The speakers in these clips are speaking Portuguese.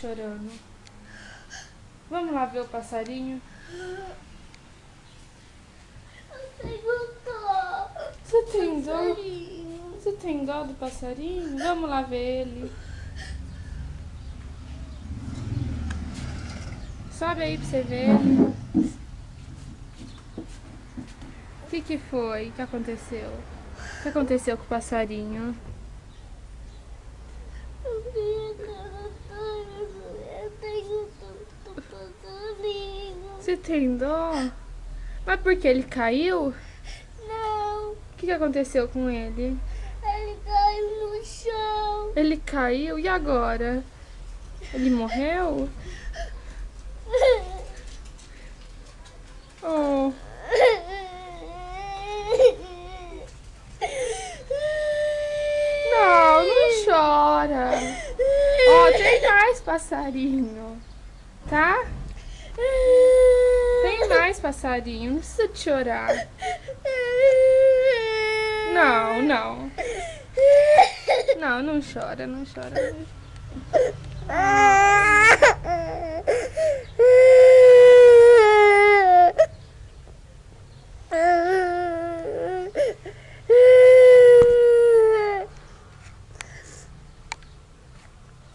chorando? Vamos lá ver o passarinho? Você tem dó? Você tem dó do passarinho? Vamos lá ver ele. Sobe aí pra você ver ele. O que foi? O que aconteceu? O que aconteceu com o passarinho? Eu tenho tanto passarinho. Você tem dó? Mas por que ele caiu? Não, O que aconteceu com ele? ele caiu no chão. Ele caiu e agora? Ele morreu? Oh, não chora. Ó, tem mais passarinho, tá? Tem mais passarinho, não precisa de chorar. Não, não. Não, não chora, não chora.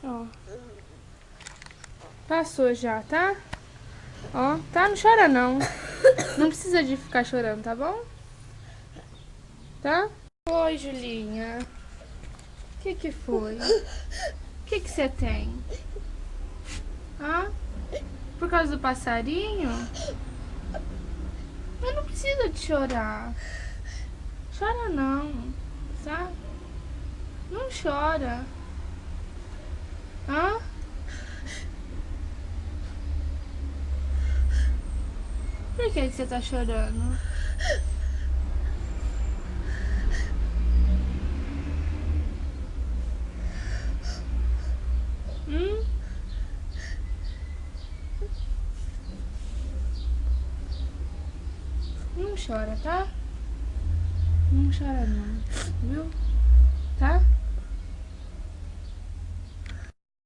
Ó. Passou já, tá? Ó, tá? Não chora não. Não precisa de ficar chorando, tá bom? Tá? Oi, Julinha. O que foi? O que você tem? Hã? Por causa do passarinho? Mas não precisa de chorar. Chora não, tá? Não chora. Hã? Por que você tá chorando? Não chora, tá? Não chora não, viu? Tá?